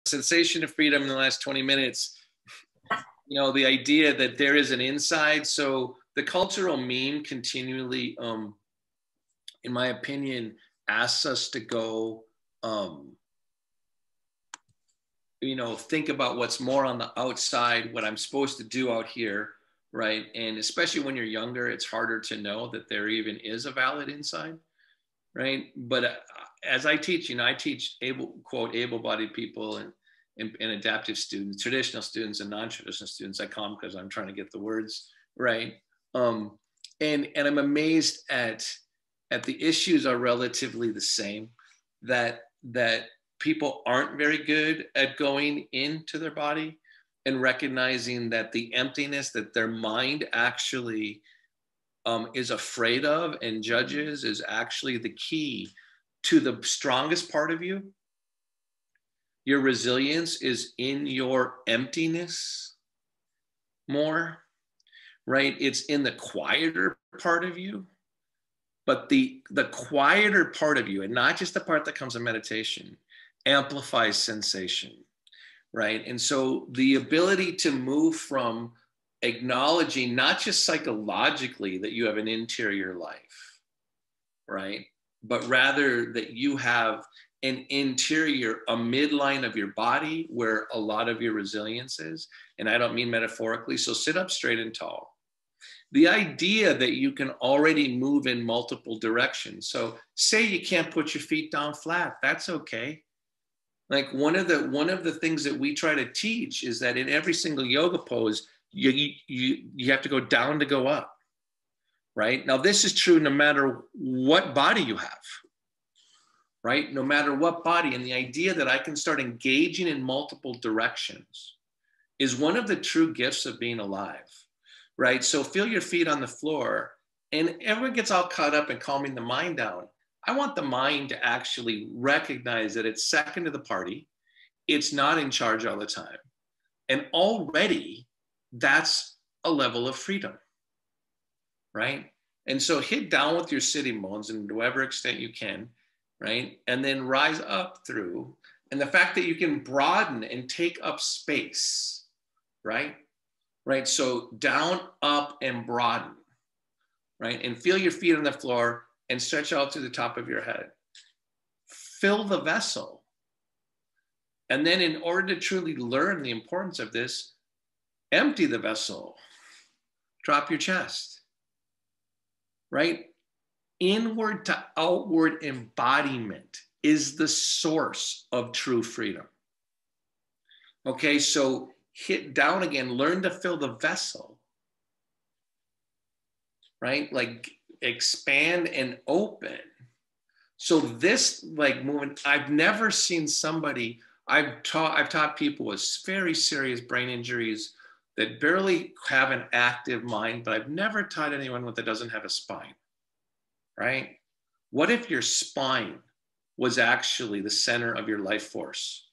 sensation of freedom in the last 20 minutes, you know, the idea that there is an inside. So the cultural meme continually, in my opinion, asks us to go, you know, think about what's more on the outside, what I'm supposed to do out here, right? And especially when you're younger, it's harder to know that there even is a valid inside, right? But as I teach, you know, I teach able-bodied people and adaptive students, traditional students and non-traditional students. I call them because I'm trying to get the words right. And I'm amazed at the issues are relatively the same, that people aren't very good at going into their body and recognizing that the emptiness that their mind actually is afraid of and judges is actually the key to the strongest part of you. Your resilience is in your emptiness more, right? It's in the quieter part of you. But the quieter part of you, and not just the part that comes in meditation, amplifies sensation, right? And so the ability to move from acknowledging, not just psychologically that you have an interior life, right? But rather that you have an interior, a midline of your body where a lot of your resilience is. And I don't mean metaphorically, so sit up straight and tall. The idea that you can already move in multiple directions. So say you can't put your feet down flat, that's okay. Like one of the things that we try to teach is that in every single yoga pose, you have to go down to go up, right? Now this is true no matter what body you have, right? No matter what body. And the idea that I can start engaging in multiple directions is one of the true gifts of being alive. Right? So feel your feet on the floor, and everyone gets all caught up in calming the mind down. I want the mind to actually recognize that it's second to the party. It's not in charge all the time. And already that's a level of freedom, right? And so hit down with your sitting bones in whatever extent you can, right? And then rise up through. And the fact that you can broaden and take up space, right? Right, so down, up, and broaden, right? And feel your feet on the floor and stretch out to the top of your head. Fill the vessel. And then in order to truly learn the importance of this, empty the vessel. Drop your chest, right? Inward to outward embodiment is the source of true freedom. Okay, so hit down again, learn to fill the vessel, right? Like expand and open. So this like movement, I've never seen somebody, I've taught people with very serious brain injuries that barely have an active mind, but I've never taught anyone that doesn't have a spine, right? What if your spine was actually the center of your life force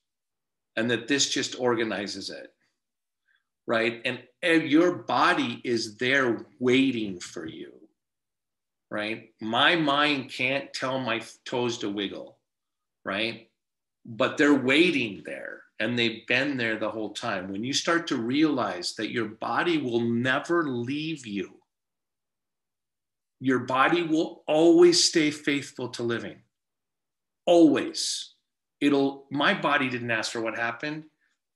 and that this just organizes it? Right? And your body is there waiting for you, right? My mind can't tell my toes to wiggle, right? But they're waiting there and they've been there the whole time. When you start to realize that your body will never leave you, your body will always stay faithful to living. Always. My body didn't ask for what happened.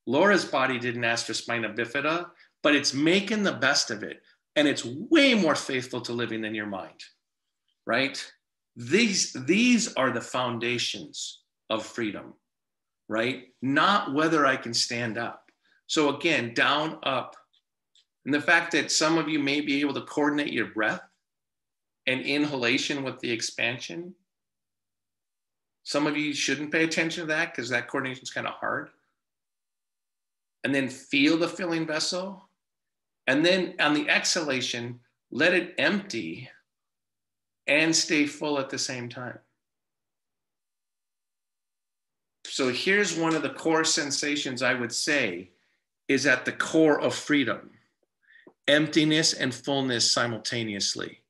Laura's body didn't ask for spina bifida, but it's making the best of it. And it's way more faithful to living than your mind, right? These are the foundations of freedom, right? Not whether I can stand up. So again, down, up. And the fact that some of you may be able to coordinate your breath and inhalation with the expansion. Some of you shouldn't pay attention to that because that coordination is kind of hard. And then feel the filling vessel. And then on the exhalation, let it empty and stay full at the same time. So here's one of the core sensations I would say is at the core of freedom: emptiness and fullness simultaneously,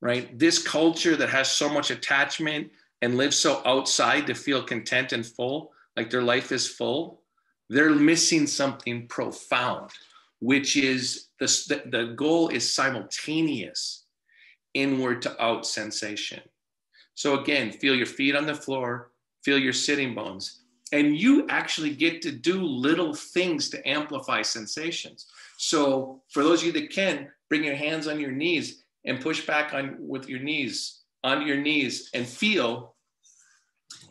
right? This culture that has so much attachment and lives so outside to feel content and full, like their life is full, they're missing something profound, which is the goal is simultaneous inward to out sensation. So again, feel your feet on the floor, feel your sitting bones, and you actually get to do little things to amplify sensations. So for those of you that can, bring your hands on your knees and push back on with your knees onto your knees and feel.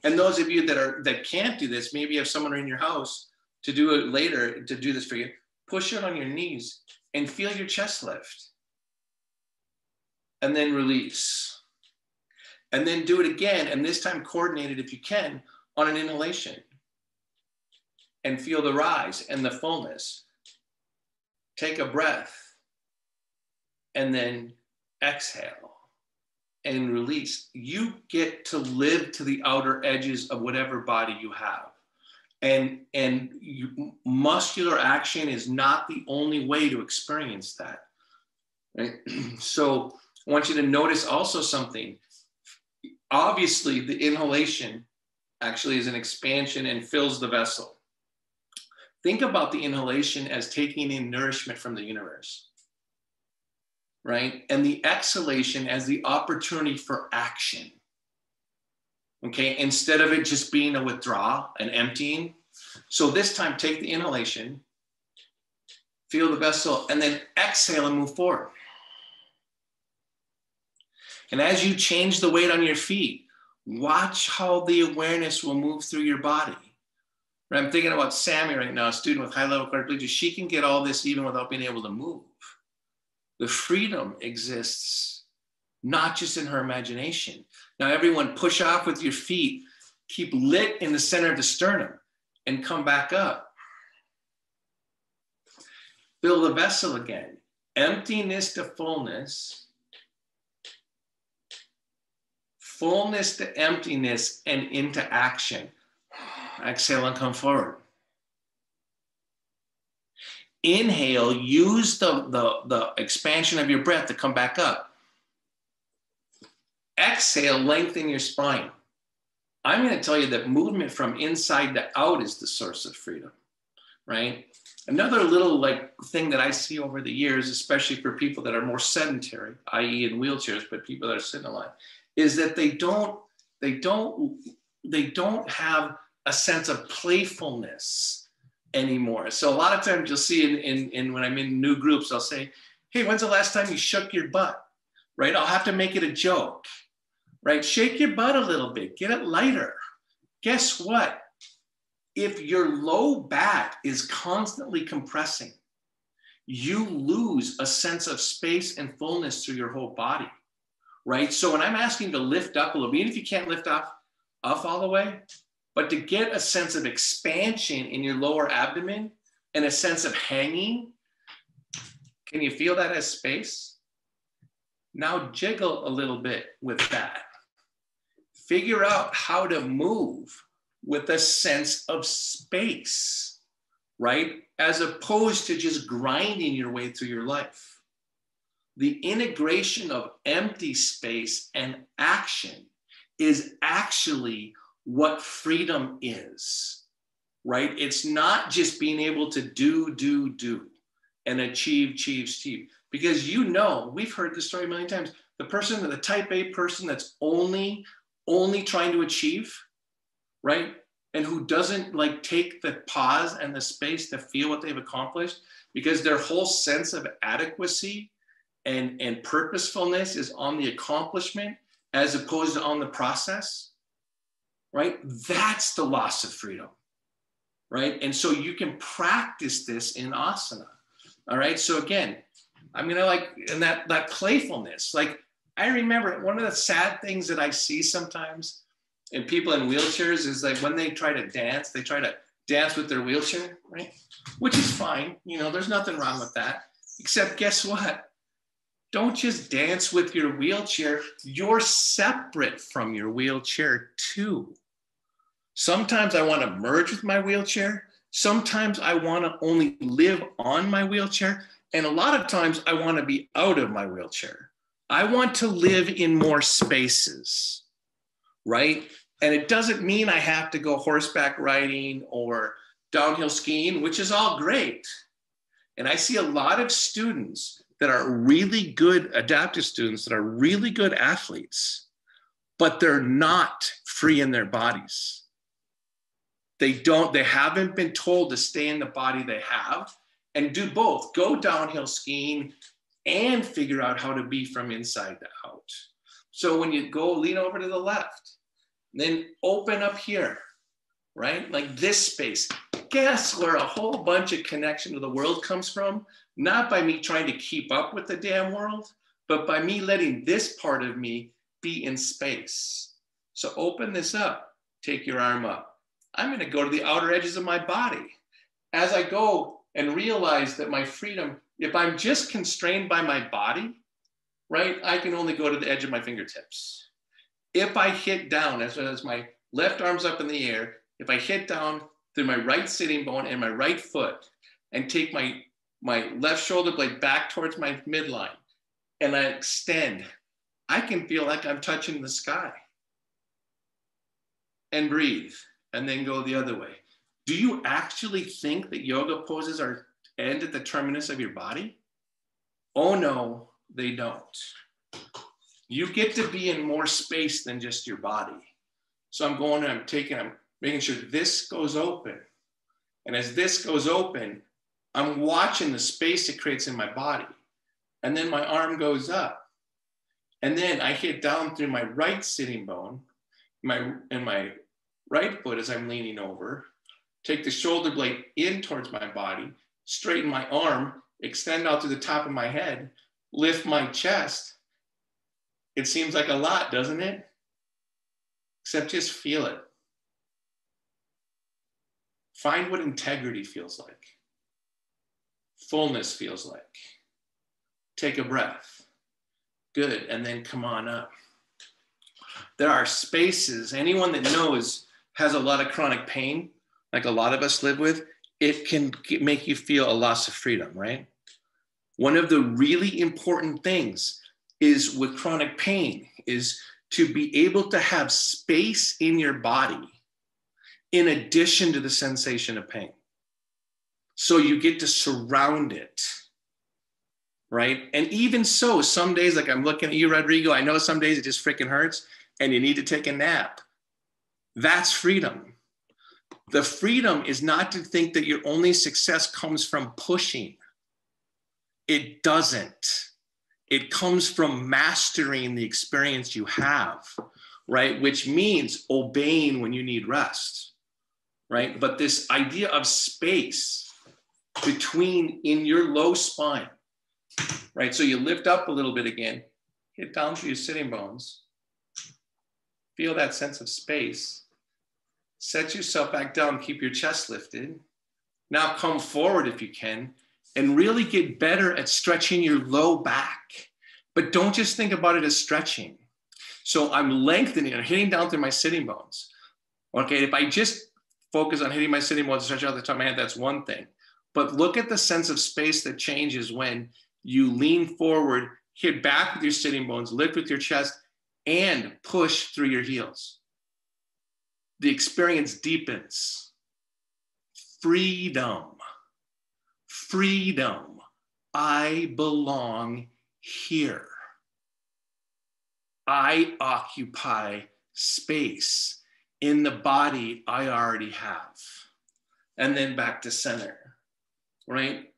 And those of you that can't do this, maybe you have someone in your house to do it later, to do this for you, push it on your knees and feel your chest lift. And then release. And then do it again, and this time coordinated if you can, on an inhalation. And feel the rise and the fullness. Take a breath. And then exhale and release. You get to live to the outer edges of whatever body you have. And muscular action is not the only way to experience that. Right? So I want you to notice also something. Obviously, the inhalation actually is an expansion and fills the vessel. Think about the inhalation as taking in nourishment from the universe, right? And the exhalation as the opportunity for action, okay? Instead of it just being a withdrawal, an emptying. So this time, take the inhalation, feel the vessel, and then exhale and move forward. And as you change the weight on your feet, watch how the awareness will move through your body. Right? I'm thinking about Sammy right now, a student with high-level quadriplegia. She can get all this even without being able to move. The freedom exists not just in her imagination. Now, everyone, push off with your feet. Keep lit in the center of the sternum and come back up. Fill the vessel again. Emptiness to fullness. Fullness to emptiness and into action. Exhale and come forward. Inhale, use the expansion of your breath to come back up. Exhale, lengthen your spine. I'm going to tell you that movement from inside to out is the source of freedom, right? Another little thing that I see over the years, especially for people that are more sedentary, i.e. in wheelchairs, but people that are sitting a lot, is that they don't have a sense of playfulness anymore. So a lot of times you'll see in when I'm in new groups, I'll say, hey, when's the last time you shook your butt? Right? I'll have to make it a joke, right? Shake your butt a little bit, get it lighter. Guess what? If your low back is constantly compressing, you lose a sense of space and fullness through your whole body. Right? So when I'm asking you to lift up a little bit, even if you can't lift off all the way, but to get a sense of expansion in your lower abdomen and a sense of hanging, can you feel that as space? Now jiggle a little bit with that. Figure out how to move with a sense of space, right? As opposed to just grinding your way through your life. The integration of empty space and action is actually what freedom is, right? It's not just being able to do and achieve. Because we've heard this story a million times. The type A person that's only trying to achieve, right? And who doesn't take the pause and the space to feel what they've accomplished, because their whole sense of adequacy and purposefulness is on the accomplishment as opposed to on the process, right? That's the loss of freedom, right? And so you can practice this in asana, all right? So again, I'm gonna and that playfulness, I remember one of the sad things that I see sometimes in people in wheelchairs is when they try to dance with their wheelchair, right? Which is fine, there's nothing wrong with that, except guess what? Don't just dance with your wheelchair. You're separate from your wheelchair too. Sometimes I want to merge with my wheelchair. Sometimes I want to only live on my wheelchair. And a lot of times I want to be out of my wheelchair. I want to live in more spaces, right? And it doesn't mean I have to go horseback riding or downhill skiing, which is all great. And I see a lot of students that are really good adaptive students that are really good athletes, but they're not free in their bodies. They haven't been told to stay in the body they have and do both, go downhill skiing and figure out how to be from inside to out. So when you go, lean over to the left, then open up here, right? Like this space. Guess where a whole bunch of connection to the world comes from? Not by me trying to keep up with the damn world, but by me letting this part of me be in space. So open this up, take your arm up. I'm going to go to the outer edges of my body. As I go and realize that my freedom, if I'm just constrained by my body, right, I can only go to the edge of my fingertips. If I hit down, as my left arm's up in the air, if I hit down through my right sitting bone and my right foot and take my left shoulder blade back towards my midline and I extend, I can feel like I'm touching the sky. And breathe, and then go the other way. Do you actually think that yoga poses are end at the terminus of your body? Oh no, they don't. You get to be in more space than just your body. So I'm making sure this goes open. And as this goes open, I'm watching the space it creates in my body. And then my arm goes up. And then I hit down through my right sitting bone, and my right foot as I'm leaning over, take the shoulder blade in towards my body, straighten my arm, extend out to the top of my head, lift my chest. It seems like a lot, doesn't it? Except just feel it. Find what integrity feels like. Fullness feels like. Take a breath. Good, and then come on up. There are spaces, anyone that knows has a lot of chronic pain, like a lot of us live with, it can make you feel a loss of freedom, right? One of the really important things is with chronic pain is to be able to have space in your body in addition to the sensation of pain. So you get to surround it, right? And even so, some days, like I'm looking at you, Rodrigo, I know some days it just freaking hurts and you need to take a nap. That's freedom. The freedom is not to think that your only success comes from pushing. It doesn't. It comes from mastering the experience you have, right? Which means obeying when you need rest, right? But this idea of space between in your low spine, right? So you lift up a little bit again, hit down through your sitting bones, feel that sense of space. Set yourself back down, keep your chest lifted. Now come forward if you can, and really get better at stretching your low back. But don't just think about it as stretching. So I'm lengthening and hitting down through my sitting bones. Okay, if I just focus on hitting my sitting bones and stretch out the top of my head, that's one thing. But look at the sense of space that changes when you lean forward, hit back with your sitting bones, lift with your chest, and push through your heels. The experience deepens. Freedom. Freedom. I belong here. I occupy space in the body I already have. And then back to center, right?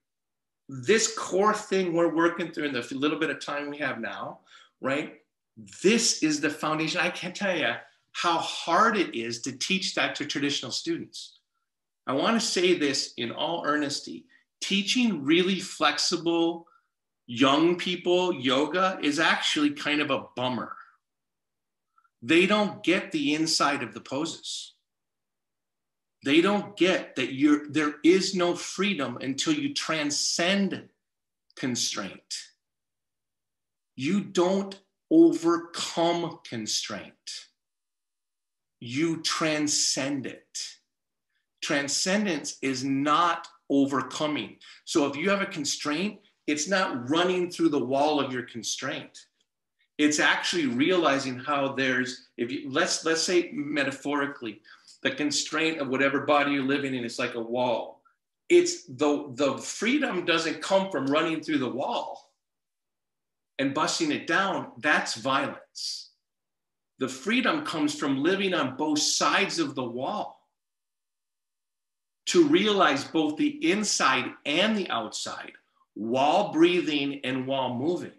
This core thing we're working through in the little bit of time we have now, right? This is the foundation. I can't tell you how hard it is to teach that to traditional students. I want to say this in all earnesty. Teaching really flexible young people yoga is actually kind of a bummer. They don't get the inside of the poses. They don't get that there is no freedom until you transcend constraint. You don't overcome constraint. You transcend it. Transcendence is not overcoming. So if you have a constraint, it's not running through the wall of your constraint. It's actually realizing how there's, if you, let's say metaphorically, the constraint of whatever body you're living in is like a wall. It's the freedom doesn't come from running through the wall and busting it down. That's violence. The freedom comes from living on both sides of the wall, to realize both the inside and the outside while breathing and while moving,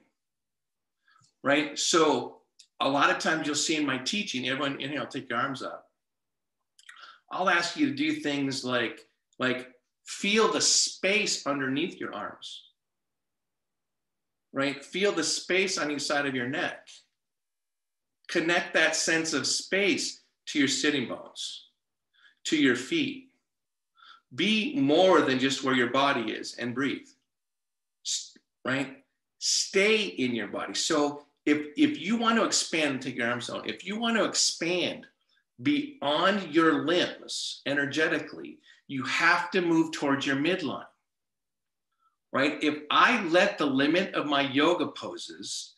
right? So a lot of times you'll see in my teaching, everyone, inhale, take your arms up. I'll ask you to do things like feel the space underneath your arms, right? Feel the space on each side of your neck. Connect that sense of space to your sitting bones, to your feet. Be more than just where your body is and breathe, right? Stay in your body. So if you want to expand, take your arms down. If you want to expand beyond your limbs energetically, you have to move towards your midline, right? If I let the limit of my yoga poses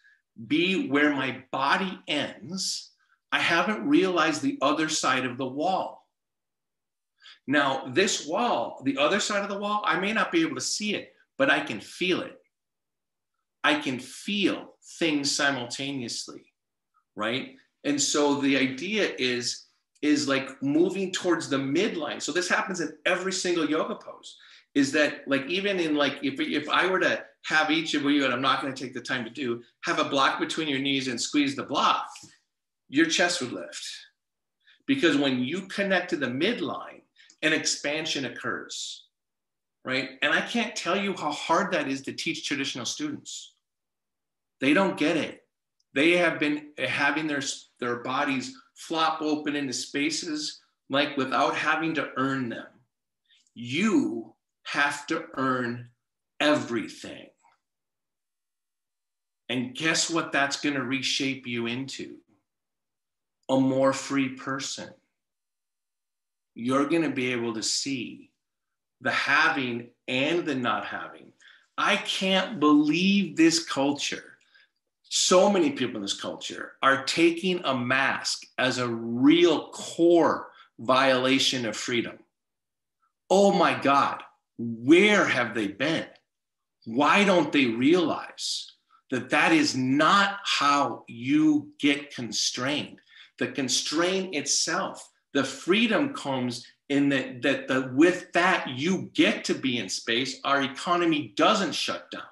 be where my body ends, I haven't realized the other side of the wall. Now, this wall, the other side of the wall, I may not be able to see it, but I can feel it. I can feel things simultaneously, right? And so the idea is like moving towards the midline. So this happens in every single yoga pose, is that like, even in like, if I were to have each of you, and I'm not going to take the time to do, have a block between your knees and squeeze the block, your chest would lift. Because when you connect to the midline, an expansion occurs, right? And I can't tell you how hard that is to teach traditional students. They don't get it. They have been having their bodies flop open into spaces like without having to earn them. You have to earn everything. And guess what that's going to reshape you into? A more free person. You're going to be able to see the having and the not having. I can't believe this culture. So many people in this culture are taking a mask as a real core violation of freedom. Oh my God, where have they been? Why don't they realize that that is not how you get constrained? The constraint itself, the freedom comes in that with that you get to be in space. Our economy doesn't shut down,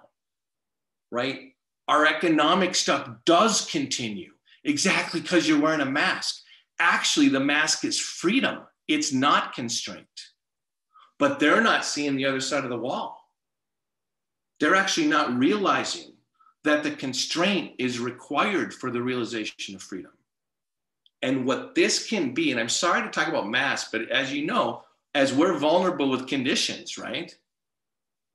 right? Our economic stuff does continue exactly because you're wearing a mask. Actually, the mask is freedom. It's not constraint. But they're not seeing the other side of the wall. They're actually not realizing that the constraint is required for the realization of freedom. And what this can be, and I'm sorry to talk about masks, but as you know, as we're vulnerable with conditions, right?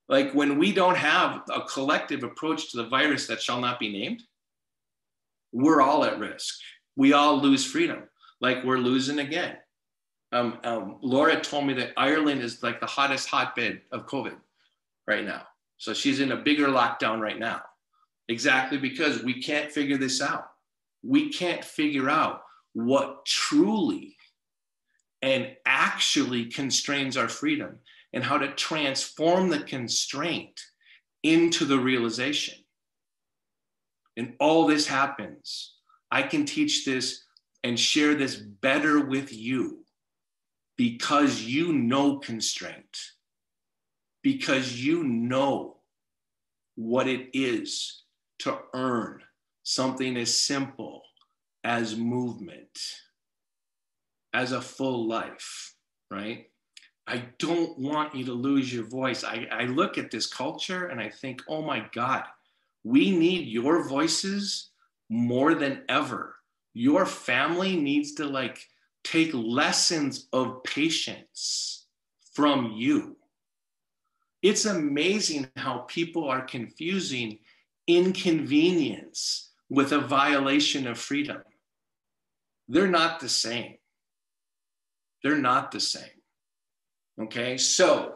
Like when we don't have a collective approach to the virus that shall not be named, we're all at risk. We all lose freedom, like we're losing again. Laura told me that Ireland is like the hottest hotbed of COVID right now. So she's in a bigger lockdown right now, exactly because we can't figure this out. We can't figure out what truly and actually constrains our freedom and how to transform the constraint into the realization. And all this happens. I can teach this and share this better with you because you know constraint, because you know what it is to earn something as simple as movement, as a full life, right? I don't want you to lose your voice. I look at this culture and I think, oh my God, we need your voices more than ever. Your family needs to like take lessons of patience from you. It's amazing how people are confusing inconvenience with a violation of freedom. They're not the same. They're not the same. Okay, so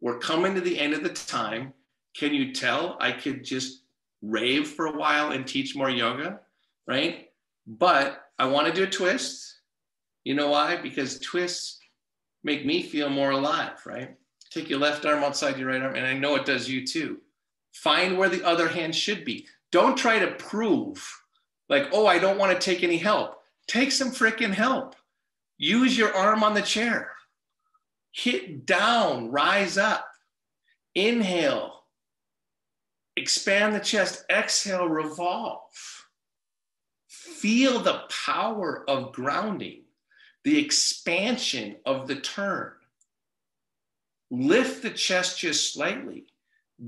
we're coming to the end of the time. Can you tell I could just rave for a while and teach more yoga? right? But I want to do a twist. You know why? Because twists make me feel more alive, right? Take your left arm outside your right arm, and I know it does you too. Find where the other hand should be. Don't try to prove like, oh, I don't want to take any help. Take some freaking help. Use your arm on the chair. Hit down, rise up. Inhale. Expand the chest. Exhale, revolve. Feel the power of grounding, the expansion of the turn. Lift the chest just slightly.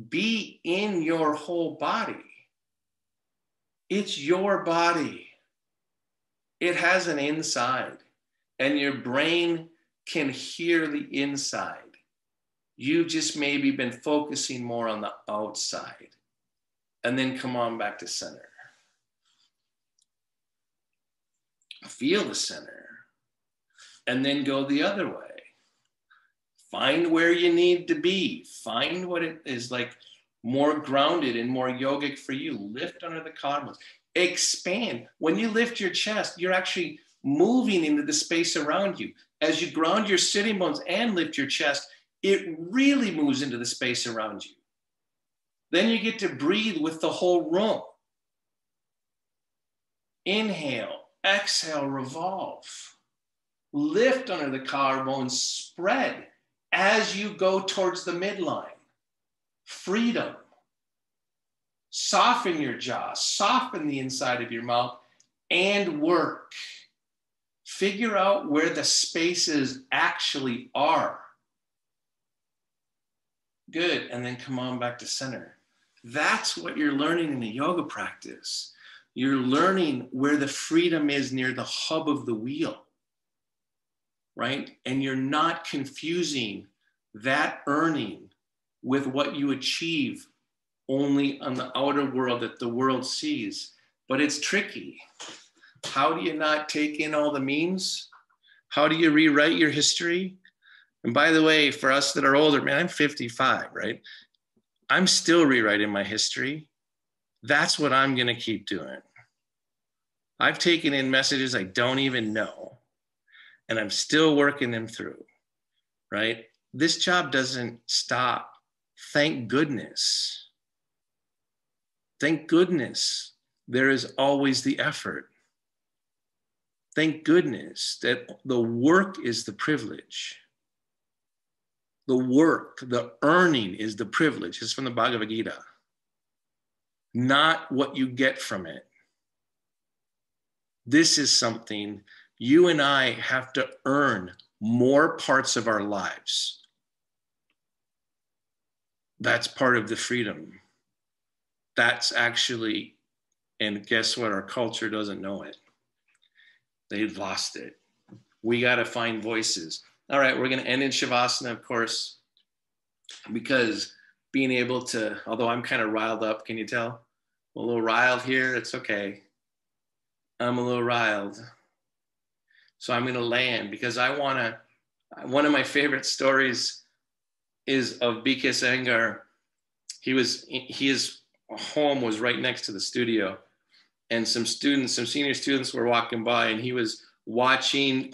Be in your whole body. It's your body. It has an inside, and your brain can hear the inside. You've just maybe been focusing more on the outside. And then come on back to center. Feel the center. And then go the other way. Find where you need to be. Find what it is like more grounded and more yogic for you. Lift under the collarbones. Expand. When you lift your chest, you're actually moving into the space around you. As you ground your sitting bones and lift your chest, it really moves into the space around you. Then you get to breathe with the whole room. Inhale, exhale, revolve. Lift under the collarbones, spread as you go towards the midline. Freedom. Soften your jaw, soften the inside of your mouth, and work. Figure out where the spaces actually are. Good, and then come on back to center. That's what you're learning in the yoga practice. You're learning where the freedom is near the hub of the wheel, right? And you're not confusing that earning with what you achieve only on the outer world that the world sees. But it's tricky. How do you not take in all the memes? How do you rewrite your history? And by the way, for us that are older, man, I'm 55, right? I'm still rewriting my history. That's what I'm going to keep doing. I've taken in messages I don't even know, and I'm still working them through, right? This job doesn't stop. Thank goodness. Thank goodness there is always the effort. Thank goodness that the work is the privilege. The work, the earning is the privilege. It's from the Bhagavad Gita. Not what you get from it. This is something you and I have to earn more parts of our lives. That's part of the freedom. That's actually, and guess what? Our culture doesn't know it. They've lost it. We got to find voices. All right, we're going to end in Shavasana, of course, because being able to, although I'm kind of riled up, can you tell? I'm a little riled here. It's okay. I'm a little riled. So I'm going to land because I want to, one of my favorite stories is of B.K. Iyengar. His home was right next to the studio, and some senior students were walking by, and he was watching,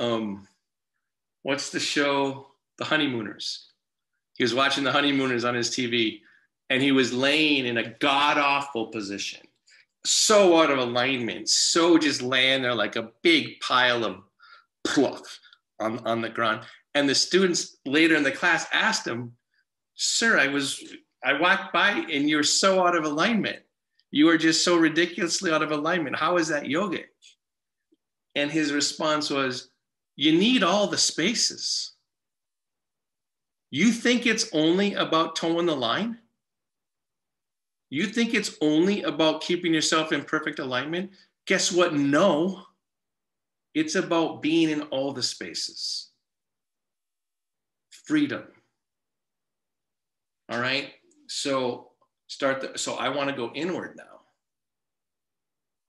what's the show? The Honeymooners. He was watching The Honeymooners on his TV, and he was laying in a god-awful position, so out of alignment, so just laying there like a big pile of pluff on the ground. And the students later in the class asked him, "Sir, I walked by and you're so out of alignment. You are just so ridiculously out of alignment. How is that yogic?" And his response was, "You need all the spaces. You think it's only about towing the line? You think it's only about keeping yourself in perfect alignment? Guess what? No, it's about being in all the spaces. Freedom." All right. So I want to go inward now.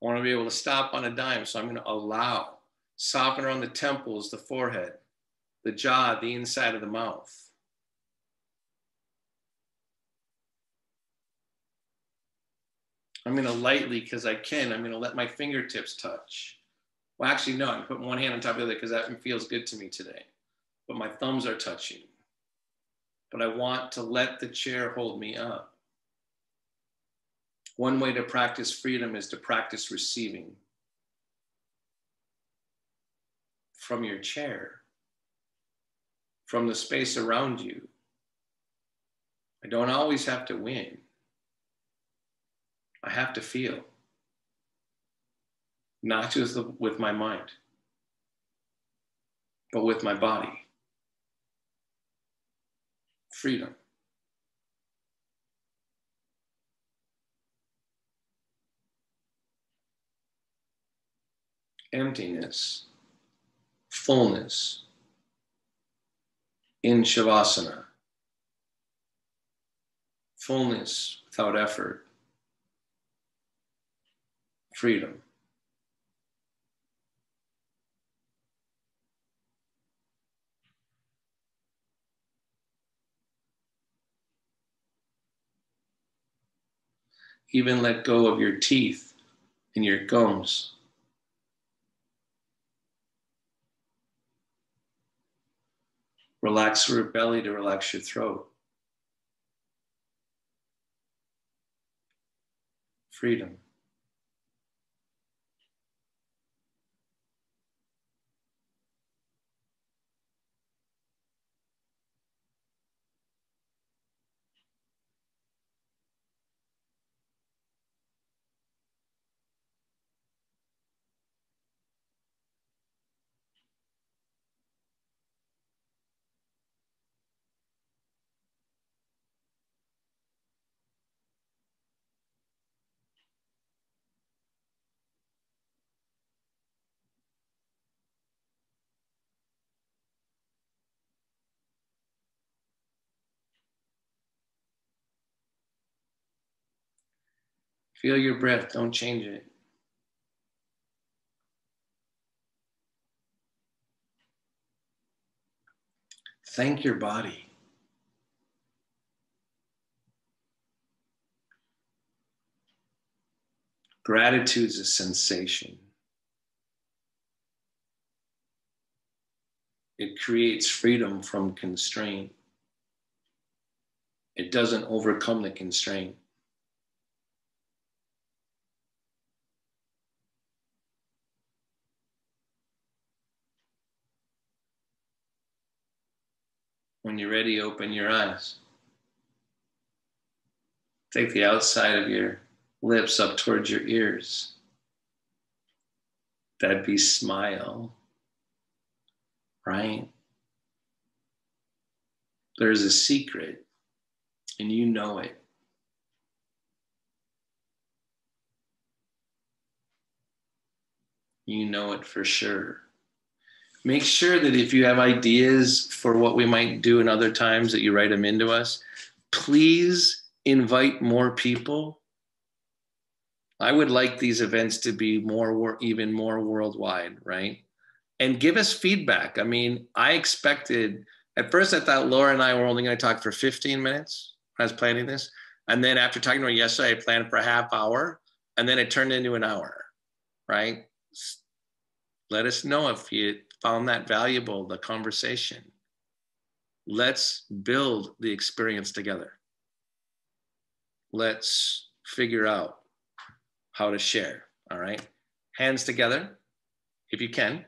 I want to be able to stop on a dime. So I'm going to allow, soften around the temples, the forehead, the jaw, the inside of the mouth. I'm going to lightly, because I can, I'm going to let my fingertips touch. Well, actually, no, I'm putting one hand on top of the other because that feels good to me today. But my thumbs are touching. But I want to let the chair hold me up. One way to practice freedom is to practice receiving from your chair, from the space around you. I don't always have to win. I have to feel, not just with my mind, but with my body. Freedom. Emptiness. Fullness. In Shavasana. Fullness without effort. Freedom. Even let go of your teeth and your gums. Relax your belly to relax your throat. Freedom. Feel your breath, don't change it. Thank your body. Gratitude is a sensation. It creates freedom from constraint. It doesn't overcome the constraint. When you're ready, open your eyes. Take the outside of your lips up towards your ears. That'd be smile, right? There's a secret, and you know it. You know it for sure. Make sure that if you have ideas for what we might do in other times, that you write them into us. Please invite more people. I would like these events to be even more worldwide, right? And give us feedback. I mean, at first I thought Laura and I were only going to talk for 15 minutes when I was planning this. And then after talking to her yesterday, I planned for a half hour, and then it turned into an hour, right? Let us know if you found that valuable, the conversation. Let's build the experience together. Let's figure out how to share, all right? Hands together, if you can.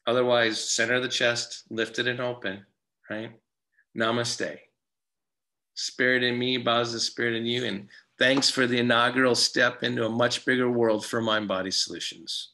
Otherwise, center of the chest, lifted and open, right? Namaste. Spirit in me bows the spirit in you, and thanks for the inaugural step into a much bigger world for Mind Body Solutions.